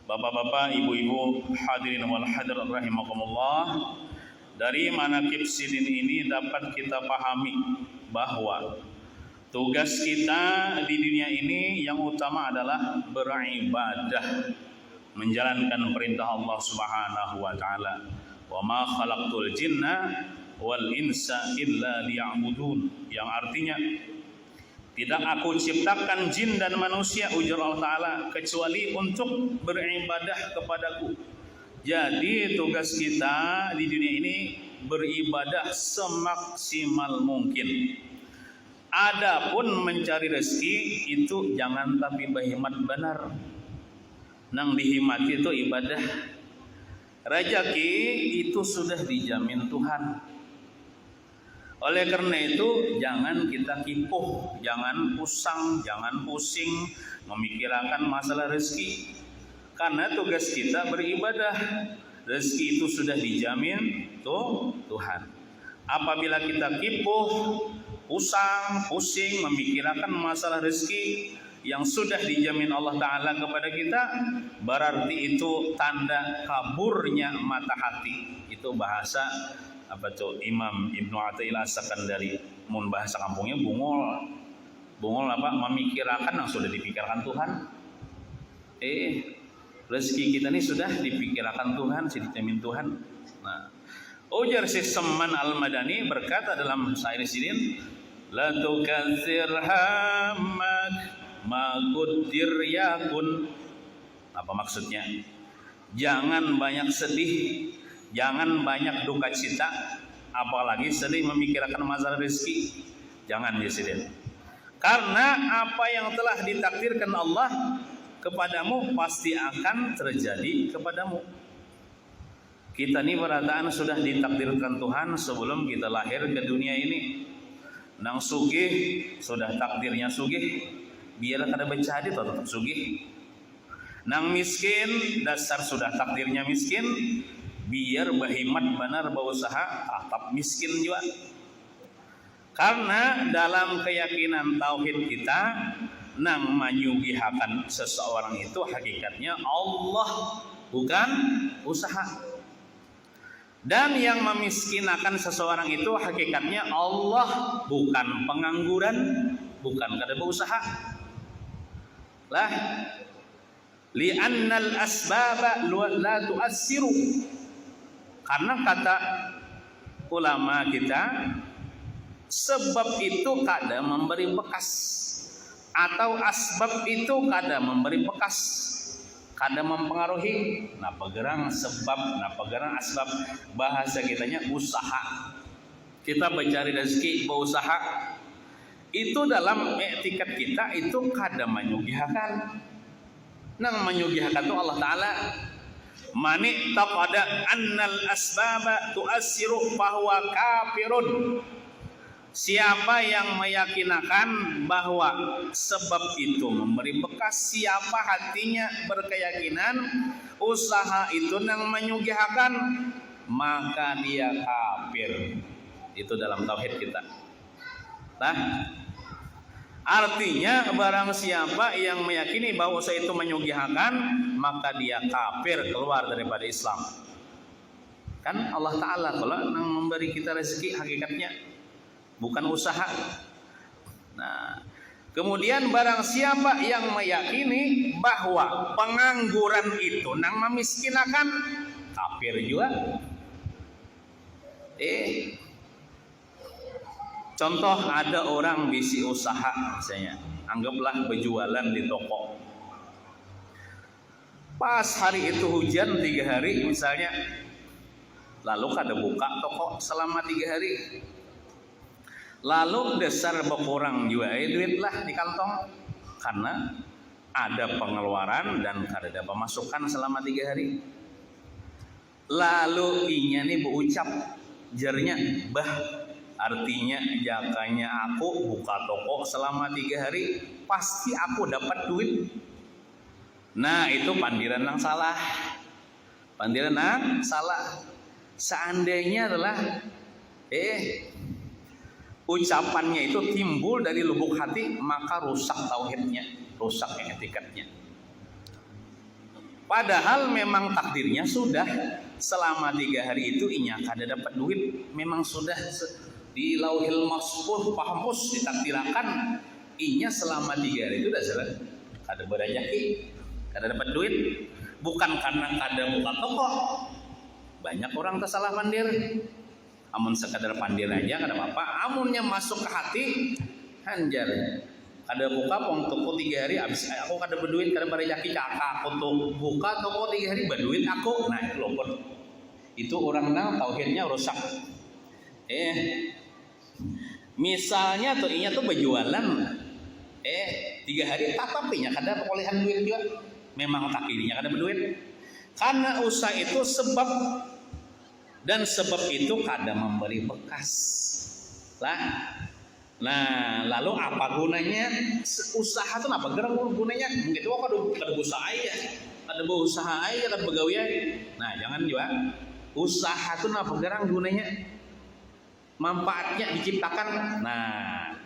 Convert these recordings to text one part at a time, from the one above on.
Bapak-bapak, ibu-ibu, hadirin wal hadirat rahimakumullah. Dari manaqib sidin ini dapat kita pahami bahwa tugas kita di dunia ini yang utama adalah beribadah, menjalankan perintah Allah Subhanahu wa taala. Wa ma khalaqtul jinna wal insa illa liya'budun, yang artinya tidak aku ciptakan jin dan manusia, ujar Allah Ta'ala, kecuali untuk beribadah kepadaku. Jadi tugas kita di dunia ini beribadah semaksimal mungkin. Adapun mencari rezeki itu jangan tapi berhemat benar. Nang dihimati itu ibadah. Rezeki itu sudah dijamin Tuhan. Oleh karena itu jangan kita kipuh, jangan pusing, jangan pusing memikirkan masalah rezeki. Karena tugas kita beribadah. Rezeki itu sudah dijamin Tuhan. Apabila kita kipuh, pusing memikirkan masalah rezeki yang sudah dijamin Allah Ta'ala kepada kita, berarti itu tanda kaburnya mata hati. Itu bahasa apa tuh Imam Ibnu Athaillah As-Sakandari, mun bahasa kampungnya bungol apa, memikirkan yang sudah dipikirkan Tuhan. Rezeki kita ini sudah dipikirkan Tuhan, sudah dijamin Tuhan. Nah, ujar Syekh Samman Al-Madani berkata dalam syair sidin, la tukatsir hammak ma quddir yakun. Apa maksudnya? Jangan banyak sedih, jangan banyak duka cita, apalagi sedih memikirkan masalah rezeki. Jangan disini. Karena apa yang telah ditakdirkan Allah kepadamu pasti akan terjadi kepadamu. Kita ini berataan sudah ditakdirkan Tuhan sebelum kita lahir ke dunia ini. Nang sugih sudah takdirnya sugih, biar kada bencadi tetap sugih. Nang miskin dasar sudah takdirnya miskin, biar berhemat benar berusaha tetap miskin juga. Karena dalam keyakinan tauhid kita, nang menyugihakan seseorang itu hakikatnya Allah, bukan usaha. Dan yang memiskinkan seseorang itu hakikatnya Allah, bukan pengangguran, bukan kada berusaha. Lah, li'annal asbaba la tu'assiru. Karena kata ulama kita, sebab itu kada memberi bekas, atau asbab itu kada memberi bekas, kada mempengaruhi. Napa gerang sebab, napa gerang asbab. Bahasa kitanya usaha. Kita mencari rezeki berusaha. Itu dalam etikat kita itu kada menyugihakan. Nang menyugihakan itu Allah Ta'ala. Mani taqada annal asbaba tu'assiru fahuwa kafirun. Siapa yang meyakinakan bahwa sebab itu memberi bekas, siapa hatinya berkeyakinan usaha itu nang menyugihakan, maka dia kafir. Itu dalam tauhid kita. Nah, artinya barang siapa yang meyakini bahwa usaha itu menyugihakan, maka dia kafir, keluar daripada Islam. Kan Allah Ta'ala kalau nang memberi kita rezeki hakikatnya bukan usaha. Nah, kemudian barang siapa yang meyakini bahwa pengangguran itu nang memiskinkan, kafir juga. Contoh ada orang bisi usaha misalnya, anggaplah berjualan di toko. Pas hari itu hujan 3 hari misalnya, lalu kada buka toko selama 3 hari. Lalu dasar berkurang juga duit lah di kantong, karena ada pengeluaran dan kada ada pemasukan selama 3 hari. Lalu inya nih berucap jarnya, bah artinya jakanya aku buka toko selama 3 hari pasti aku dapat duit. Nah itu pandiran yang salah. Pandiran yang salah. Seandainya adalah ucapannya itu timbul dari lubuk hati, maka rusak tauhidnya, rusak etikatnya. Padahal memang takdirnya sudah selama 3 hari itu inya kada dapat duit, memang sudah di lauhil mahfuz pahapus ditakdirakan inya selama 3 hari itu sudah selesai kada berajaki, kada dapat duit. Bukan karena kada buka toko. Banyak orang tersalah pandir. Amun sekadar pandir aja kada apa-apa. Amunnya masuk ke hati, hanjar. Kada buka pong toko 3 hari habis aku kada berduit, kada berajaki kakak aku tuh buka toko 3 hari berduit aku. Nah itu lopot. Itu orang nang tauhidnya rusak. Misalnya tuh inya tuh berjualan 3 hari tatapinya kada perolehan duit juga. Memang takdirnya kada berduit. Karena usaha itu sebab, dan sebab itu kada memberi bekas lah. Nah lalu apa gunanya usaha itu? Apa gerang gunanya? Mungkin itu kada usaha aja, kada berusaha aja, kada begawe. Nah jangan juga usaha itu apa gerang gunanya, manfaatnya diciptakan. Nah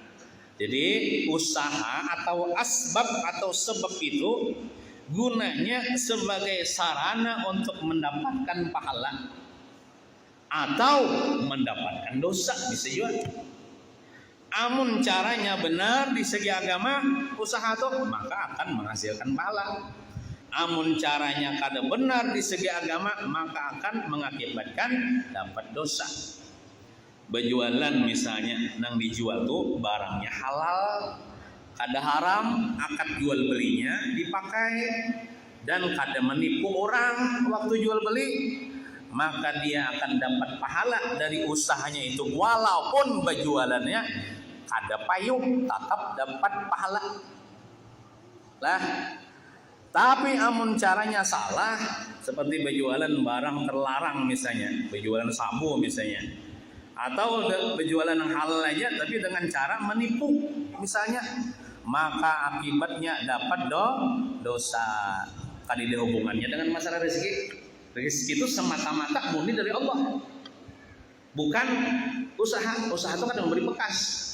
jadi usaha atau asbab atau sebab itu gunanya sebagai sarana untuk mendapatkan pahala atau mendapatkan dosa, bisa juga. Amun caranya benar di segi agama usaha itu maka akan menghasilkan pahala. Amun caranya kada benar di segi agama maka akan mengakibatkan dapat dosa. Berjualan misalnya nang dijual tuh barangnya halal, kada haram, akad jual belinya dipakai, dan kada menipu orang waktu jual beli, maka dia akan dapat pahala dari usahanya itu walaupun berjualannya kada payung, tetap dapat pahala lah. Tapi amun caranya salah, seperti berjualan barang terlarang misalnya, berjualan sabu misalnya, atau berjualan yang halal aja tapi dengan cara menipu misalnya, maka akibatnya dapat dosa. Kadida hubungannya dengan masalah rezeki. Rezeki itu semata-mata murni dari Allah, bukan usaha. Usaha itu kan memberi bekas.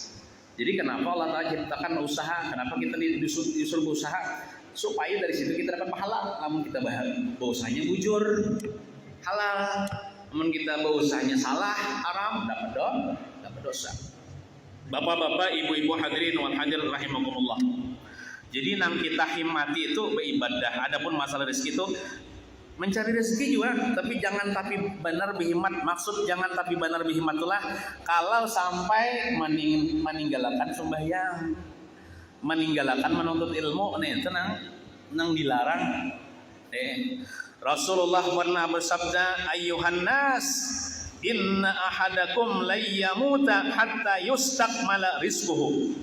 Jadi kenapa Allah Ta'ala ciptakan usaha? Kenapa kita disuruh berusaha? Supaya dari situ kita dapat pahala. Namun kita beusahanya bujur halal, namun kita beusahanya salah haram, dapat dosa. Bapak-bapak, ibu-ibu hadirin wal hadirat rahimakumullah. Jadi nang kita himati itu beribadah. Adapun masalah rezeki itu mencari rezeki juga, tapi jangan tapi benar berhimat. Maksud jangan tapi benar berhimat itulah kalau sampai meninggalkan sembahyang, meninggalkan menuntut ilmu, nih tenang, nang dilarang. Rasulullah pernah bersabda, ayyuhan nas, inna ahadakum layyamuta hatta yustakmala rizquhu.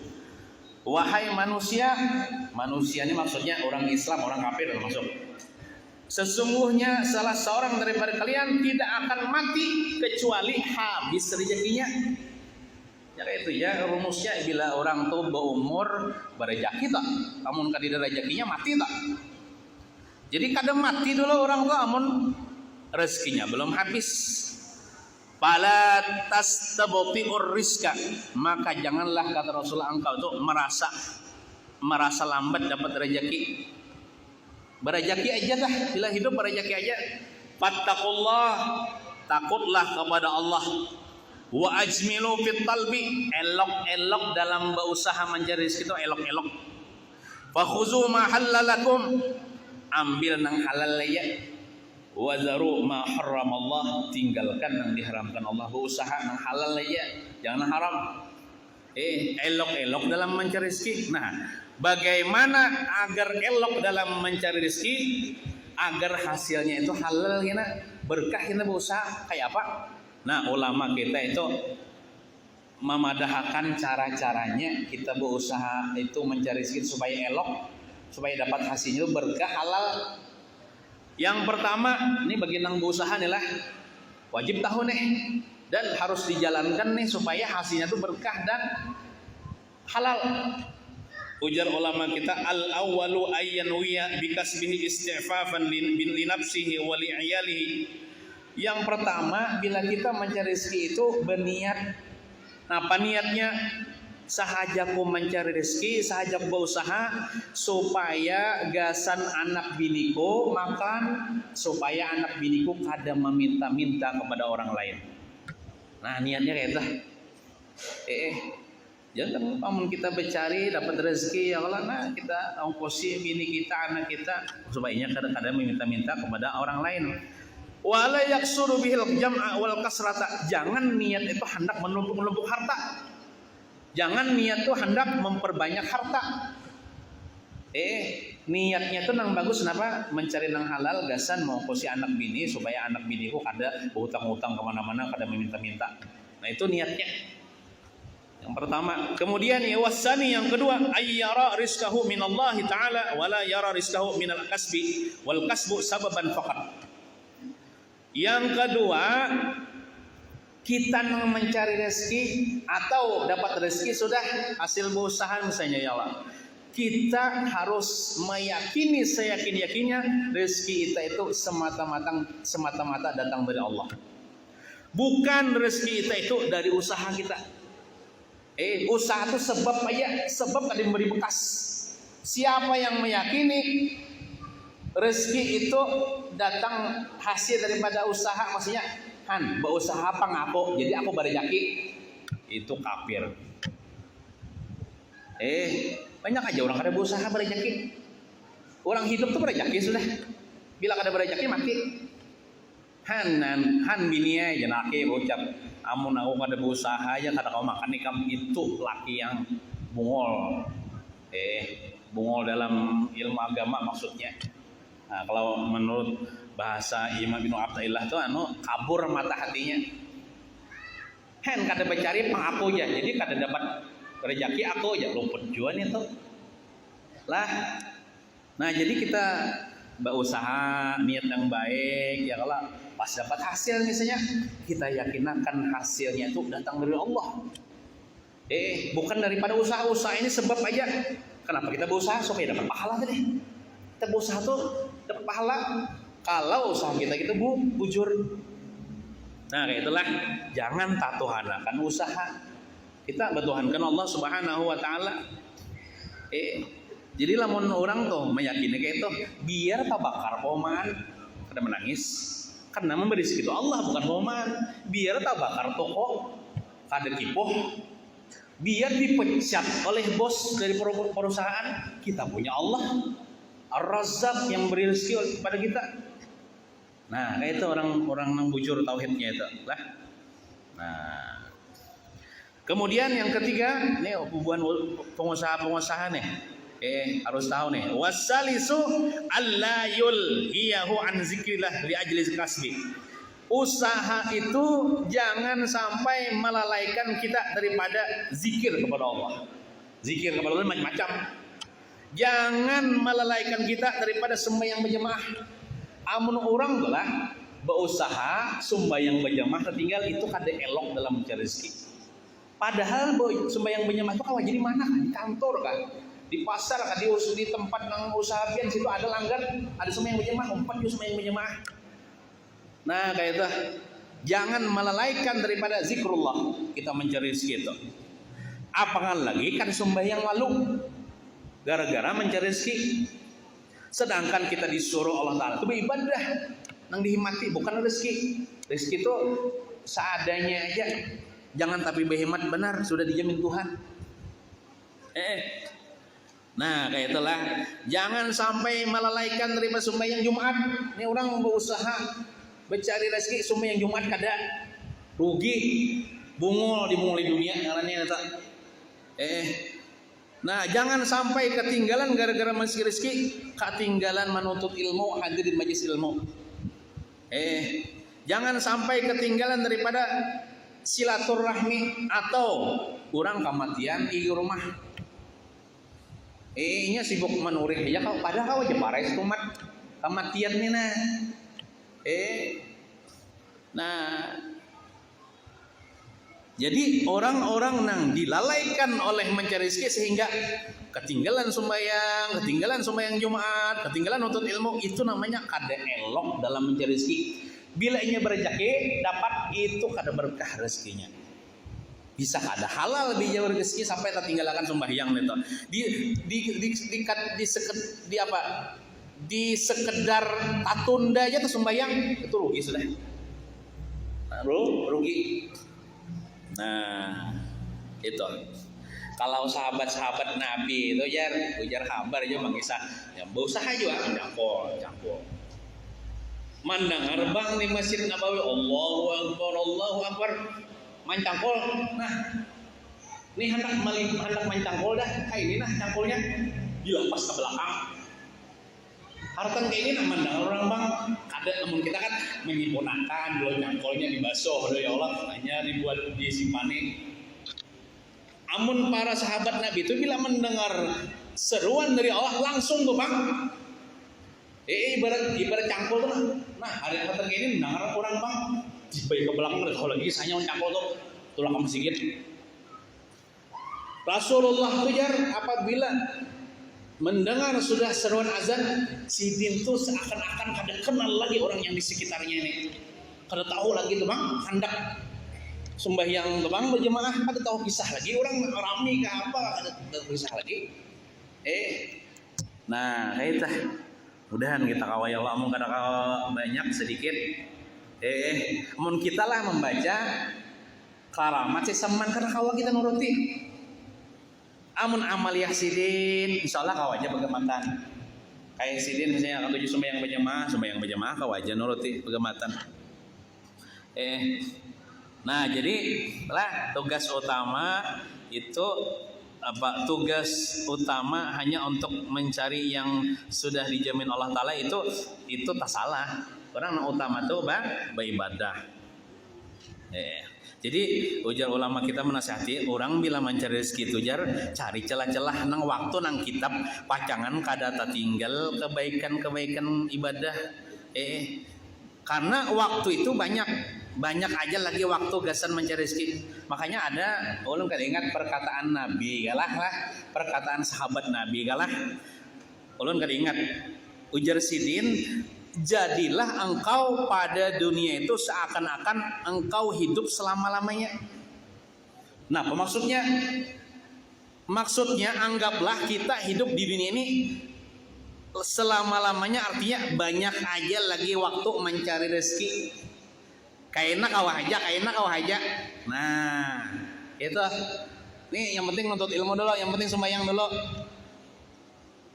Wahai manusia, manusia ini maksudnya orang Islam, orang kafir termasuk. Sesungguhnya salah seorang daripada kalian tidak akan mati kecuali habis rezekinya. Ya itu ya rumusnya, bila orang tuh berumur berrezeki tak, namun kadida rezekinya mati tak. Jadi kadang mati dulu orang tuh, namun rezekinya belum habis. Fala tastabti'ur rizqa, maka janganlah kata Rasulullah engkau itu merasa lambat dapat rezeki. Berrezeki aja dah, bila hidup berrezeki aja. Fattaqullah, takutlah kepada Allah. Wa ajmilu fit talbi, elok-elok dalam berusaha mencari rezeki itu elok-elok. Fa khuzu ma halalakum, ambil nang halal ya. Wa zaru ma haramallah, tinggalkan yang diharamkan Allah. Berusaha nang halal aja, jangan haram. Elok-elok dalam mencari rezeki. Nah, bagaimana agar elok dalam mencari rezeki, agar hasilnya itu halal ya, berkah kita berusaha kayak apa? Nah, ulama kita itu memadahkan cara-caranya kita berusaha itu mencari rezeki supaya elok, supaya dapat hasilnya itu berkah halal. Yang pertama, ini bagi nang berusaha nih lah, wajib tahu nih dan harus dijalankan nih supaya hasilnya itu berkah dan halal. Ujar ulama kita, al-awwalu ayyanwiya bikasbihi isti'fafan li nafsihi wa li 'iyalihi. Yang pertama, bila kita mencari rezeki itu berniat. Apa niatnya? sahajaku mencari rezeki, sahajaku berusaha supaya gasan anak biniku makan, supaya anak biniku kada meminta-minta kepada orang lain. Nah niatnya kayak itu. Jangan paman kita bercari dapat rezeki ya Allah, nah kita ongkosi bini kita, anak kita supaya kadang-kadang meminta-minta kepada orang lain. Wala yaksuru bihil jam'a wal kasrata. Jangan niat itu hendak menumpuk-numpuk harta. Jangan niat itu hendak memperbanyak harta. Niatnya itu nang bagus kenapa? Mencari nang halal gasan mengongkosi anak bini supaya anak biniku kada hutang-hutang kemana-mana, kada meminta-minta. Nah itu niatnya. Yang pertama, kemudian wasani yang kedua, ayyara rizqahu minallahi ta'ala wala yara rizqahu minal kasbi wal kasbu sababan faqat. Yang kedua, kita mencari rezeki atau dapat rezeki sudah hasil berusaha misalnya ya Allah. Kita harus meyakini seyakin-yakinnya rezeki kita itu semata-mata datang dari Allah. Bukan rezeki kita itu dari usaha kita. Usaha itu sebab aja, sebab ada memberi bekas. Siapa yang meyakini rezeki itu datang hasil daripada usaha, maksudnya berusaha apa ngaku, jadi aku berjaki, itu kafir. Banyak aja orang kada berusaha berjaki. Orang hidup tuh berjaki sudah. Bila kada berjaki mati. Han binia jenaki ucap, amun aku kada berusaha aja kada kau makan ikam, itu laki yang bungol. Bungol dalam ilmu agama maksudnya. Nah, kalau menurut bahasa Imam bin Athaillah itu kabur mata hatinya. Kada bercari pang aku aja, jadi kada dapat rezeki aku aja, lo perjuan itu. Lah. Nah, jadi kita berusaha niat yang baik ya kalau pas dapat hasil misalnya kita yakinakan hasilnya itu datang dari Allah. Bukan daripada usaha-usaha ini sebab aja. Kenapa kita berusaha supaya dapat pahala tadi? Kita berusaha tuh dapat pahala kalau usaha kita bujur. Nah kayak itulah, jangan tatuhanakan usaha. Kita bertuhankan Allah Subhanahu wa taala. Jadi lamun orang tuh meyakini kayak itu, biar tak bakar poman, kada menangis. Karena memberi segitu Allah bukan poman. Biar tak bakar toko, kada kipoh. Biar dipecat oleh bos dari perusahaan, kita punya Allah Ar-Razzaq yang beri rezeki kepada kita. Nah, kayak itu orang yang bujur tauhidnya itu lah. Nah, kemudian yang ketiga, nih hubungan pengusaha nih. Harus tahu nih. Wasalisu alla yulhiyahu an zikrillah li ajli kasbi. Usaha itu jangan sampai melalaikan kita daripada zikir kepada Allah. Zikir kepada Allah macam-macam. Jangan melalaikan kita daripada sembahyang berjamaah. Amun orang lah berusaha sembahyang berjamaah tertinggal itu kada elok dalam mencari rezeki. Padahal sembahyang berjamaah itu kawan jadi mana kan? Di kantor kan, di pasar kan, di tempat nang usaha pian situ ada langgan, ada sembahyang berjamaah, umpat juga sembahyang berjamaah. Nah kayak itu, jangan melalaikan daripada zikrullah kita mencari rezeki itu. Apalagi lagi kan sembahyang lalu gara-gara mencari rezeki. Sedangkan kita disuruh Allah Ta'ala itu beribadah nang dihimati, bukan rezeki. Rezeki itu seadanya aja. Jangan tapi berhemat benar, sudah dijamin Tuhan. Nah kayak itulah, jangan sampai melalaikan daripada sembahyang Jumat. Ini orang berusaha mencari rezeki sembahyang Jumat kada rugi, bungul di dunia ngarannya eta. Nah, jangan sampai ketinggalan gara-gara mencari rezeki, ketinggalan menuntut ilmu, hadir di majelis ilmu. Jangan sampai ketinggalan daripada silaturahmi atau kurang kematian di rumah. Nya sibuk menurih aja kau, padahal kau aja pares kumat kematian nih nah. Nah, jadi orang-orang nang dilalaikan oleh mencari rezeki sehingga ketinggalan sembahyang Jumat, ketinggalan nuntut ilmu, itu namanya kada elok dalam mencari rezeki. Bila inya berjaki dapat itu kada berkah rezekinya. bisa kada halal bija rezeki sampai tertinggalkan sembahyang itu. Di sekedar tatunda aja tuh sembahyang itu rugi sudah. Rugi. Nah, itu. Kalau sahabat-sahabat Nabi itu ujar kabar aja Bang Isa. Ya berusaha juga campur. Mandangar bang di Masjid Nabawi Allahu Akbar main cangkul. Nah, ini hendak main cangkul dah. Kayak ini nah cangkulnya dilepas ke belakang. Hartan kayak ini mandangar orang bang. Ada namun kita kan menyempurnakan dulu cangkulnya dibasuh ya Allah, hanya dibuat disimpani. Amun para sahabat Nabi itu bila mendengar seruan dari Allah langsung tuh bang. Ibarat cangkul tuh nah hari hartan kayak ini mendengar orang bang. Jipai ke belakang udah tahu lagi saya cangkul tuh tulang kamu sedikit. Rasulullah tuh apabila mendengar sudah seruan azan, si bin tuh seakan-akan kada kenal lagi orang yang di sekitarnya ini. Kada tahu lagi tuh bang, hendak sembahyang tuh bang berjemaah, kada tahu pisah lagi orang rame ke apa, kada pisah lagi. Nah kayak itu. Mudahan kita kawai Allah mun kada banyak sedikit. Mun kita lah membaca karamat sesaman karena kawa kita nuruti. Amun amaliyah sidin insyaallah kawaja begematan. Kayak sidin misalnya kalau tujuh sembahyang berjamaah kawaja nuruti begematan. Nah, jadi lah tugas utama itu apa? Tugas utama hanya untuk mencari yang sudah dijamin Allah Taala itu tak salah. Orang yang utama tuh beribadah. Jadi ujar ulama kita menasihati orang bila mencari rezeki itu cari celah-celah nang waktu nang kitab pacangan kada tertinggal kebaikan ibadah. Karena waktu itu banyak aja lagi waktu gasan mencari rezeki. Makanya ada ulun kada ingat perkataan Nabi galah perkataan sahabat Nabi galah. Ulun kada ingat ujar sidin. Jadilah engkau pada dunia itu seakan-akan engkau hidup selama-lamanya. Nah, apa maksudnya? Maksudnya anggaplah kita hidup di dunia ini selama-lamanya, artinya banyak aja lagi waktu mencari rezeki. Kayaknya kau aja. Nah, itu. Nih yang penting nuntut ilmu dulu, yang penting sembahyang dulu.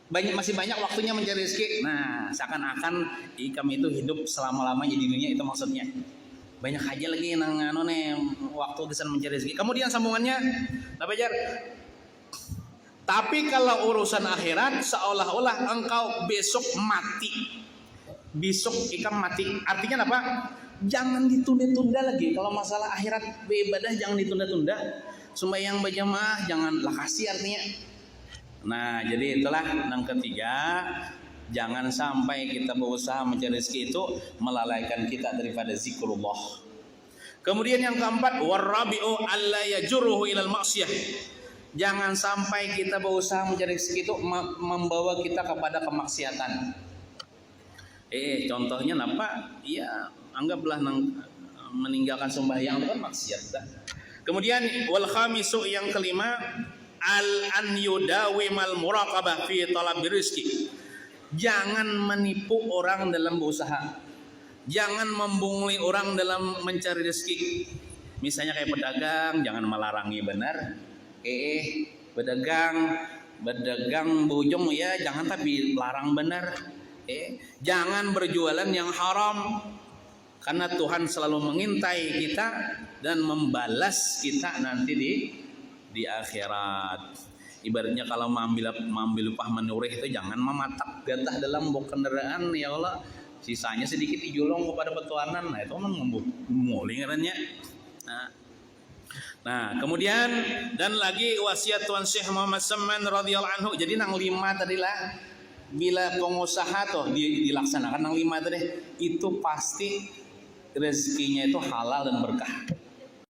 Masih banyak waktunya mencari rezeki. Nah, seakan-akan kami itu hidup selama-lamanya di dunia, itu maksudnya. Banyak aja lagi nang waktu kesan mencari rezeki. Kemudian sambungannya apa jar? Tapi kalau urusan akhirat seolah-olah engkau besok mati. Besok ikam mati. Artinya apa? Jangan ditunda-tunda lagi. Kalau masalah akhirat beribadah jangan ditunda-tunda. Sembahyang berjamaah janganlah kasih artinya. Nah, jadi itulah yang ketiga, jangan sampai kita berusaha mencari rezeki itu melalaikan kita daripada zikrullah. Kemudian yang keempat, warabi'u alla yajruhu ilal maksiyah. Jangan sampai kita berusaha mencari rezeki itu membawa kita kepada kemaksiatan. Contohnya apa? Ya, anggaplah meninggalkan sembahyang itu kan maksiat. Kemudian wal khamisu yang kelima, an yudawimal muraqabah fi talabir rizki. Jangan menipu orang dalam berusaha. Jangan membunguli orang dalam mencari rezeki. Misalnya kayak pedagang, jangan melarangi benar. Pedagang bujung ya, jangan tapi larang benar. Jangan berjualan yang haram. Karena Tuhan selalu mengintai kita dan membalas kita nanti di akhirat. Ibaratnya kalau mengambil upah menurih itu jangan mematak gatah dalam bok kendaraan ya Allah, sisanya sedikit dijulung kepada petuanan. Nah itu mengulingannya. Nah kemudian dan lagi wasiat Tuan Syekh Muhammad Saman radhiyallahu anhu. Jadi nang 5 tadilah bila pengusaha tuh dilaksanakan nang 5 tadi itu pasti rezekinya itu halal dan berkah.